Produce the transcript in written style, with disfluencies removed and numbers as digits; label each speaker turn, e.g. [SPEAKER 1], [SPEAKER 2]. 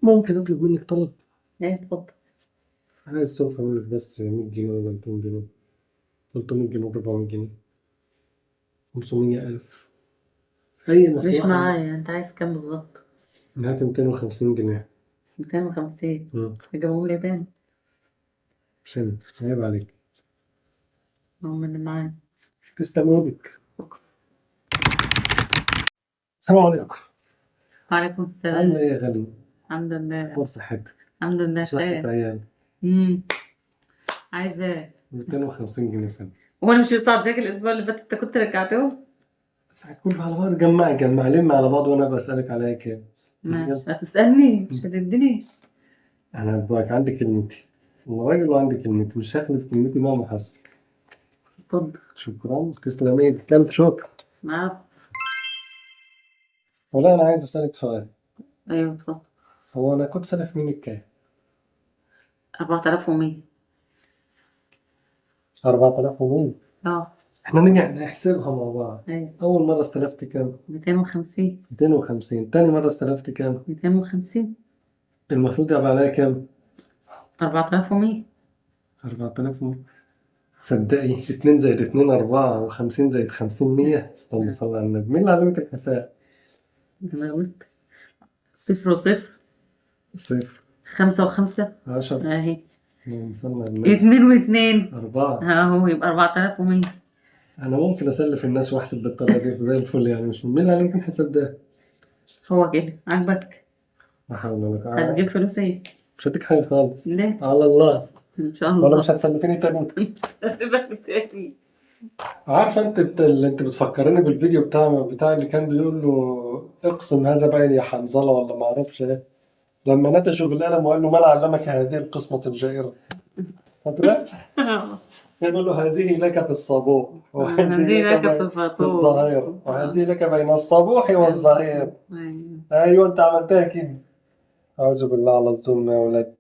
[SPEAKER 1] ممكن أطلب منك طلب؟
[SPEAKER 2] ايه اتفضل.
[SPEAKER 1] عايز توفر منك بس 100 جنيه ولا 200 جنيه 300 جنيه 400 جنيه 500 ألف، أي
[SPEAKER 2] مش
[SPEAKER 1] مصلحة.
[SPEAKER 2] معايا، انت عايز كام بالظبط؟
[SPEAKER 1] هات 250 جنيه.
[SPEAKER 2] 250؟
[SPEAKER 1] مم.
[SPEAKER 2] تجيبهم لي تاني؟
[SPEAKER 1] مش أنا، عيب عليك.
[SPEAKER 2] هم اللي معايا.
[SPEAKER 1] تسلم ايدك. السلام عليكم.
[SPEAKER 2] وعليكم
[SPEAKER 1] عاملة
[SPEAKER 2] السلام.
[SPEAKER 1] إيه يا غالي؟
[SPEAKER 2] الحمد لله.
[SPEAKER 1] أخبار صحتك؟
[SPEAKER 2] الحمد لله
[SPEAKER 1] وصحة
[SPEAKER 2] خير.
[SPEAKER 1] عيال.
[SPEAKER 2] امم عايزة ايه؟
[SPEAKER 1] 250 جنيه سنة.
[SPEAKER 2] وانا مش لسه عطيك الاسبوع اللي فات؟ انت كنت رجعته.
[SPEAKER 1] كله على بعض، جمع لم على بعض وأنا بسألك عليا كام؟ يلا.
[SPEAKER 2] ماشي، هتسألني مش هتديني.
[SPEAKER 1] أنا بقولك عندي كلمتي، وراجل وعندي كلمتي، مش هخلف كلمتي مهما حصل.
[SPEAKER 2] اتفضل.
[SPEAKER 1] شكرا، تسلم ايدك، ألف شكر.
[SPEAKER 2] معاك.
[SPEAKER 1] والله أنا عايز أسألك سؤال.
[SPEAKER 2] ايوه اتفضل.
[SPEAKER 1] هو أنا كنت سالف منك كام؟
[SPEAKER 2] 4100.
[SPEAKER 1] 4100.
[SPEAKER 2] اه.
[SPEAKER 1] إحنا نيجي نحسبها مع بعض.
[SPEAKER 2] ايوه.
[SPEAKER 1] أول مرة استلفت كام؟
[SPEAKER 2] 250.
[SPEAKER 1] 250. تاني مرة استلفت كام؟
[SPEAKER 2] 250.
[SPEAKER 1] المفروض يبقى عليا كام؟
[SPEAKER 2] 4100.
[SPEAKER 1] 4100. صدقي 2 زائد 2 4، و50 زائد 50 100. اللهم صل على النبي، مين اللي علمك الحساب؟
[SPEAKER 2] انا قلت صفر وصفر.
[SPEAKER 1] صفر.
[SPEAKER 2] 5 و5.
[SPEAKER 1] 10.
[SPEAKER 2] اهي.
[SPEAKER 1] اللهم صل على النبي.
[SPEAKER 2] 2 و2.
[SPEAKER 1] 4.
[SPEAKER 2] اهو يبقى 4100.
[SPEAKER 1] أنا ممكن أسلف الناس وأحسب بالطريقة دي زي الفل يعني، مش مين اللي علمك الحساب ده؟
[SPEAKER 2] هو كده عاجبك؟
[SPEAKER 1] لا حول ولا
[SPEAKER 2] هتجيب
[SPEAKER 1] قوة.
[SPEAKER 2] فلوس ايه؟
[SPEAKER 1] مش هديك حاجة خالص.
[SPEAKER 2] ليه؟
[SPEAKER 1] على الله.
[SPEAKER 2] ان شاء
[SPEAKER 1] ولا مش
[SPEAKER 2] الله.
[SPEAKER 1] هتسلفيني تاني؟
[SPEAKER 2] هتبقى تاني.
[SPEAKER 1] عارفة أنت اللي أنت بتفكرني بالفيديو بتاع اللي كان بيقول له اقسم هذا باين يا حنظلة ولا ما أعرفش إيه، لما نتشوا بالقلم وقال له من علمك هذه القسمة الجائرة؟ فاكرة؟ يقول له هذه لك في الصبوح، وهذه
[SPEAKER 2] هذه
[SPEAKER 1] لك
[SPEAKER 2] لك في
[SPEAKER 1] في
[SPEAKER 2] الفطور.
[SPEAKER 1] الظهير، وهذه لك بين الصبوح والظهير.
[SPEAKER 2] أيوة.
[SPEAKER 1] أيوه أنت عملتها كده. أعوذ بالله على الظلم يا ولاد.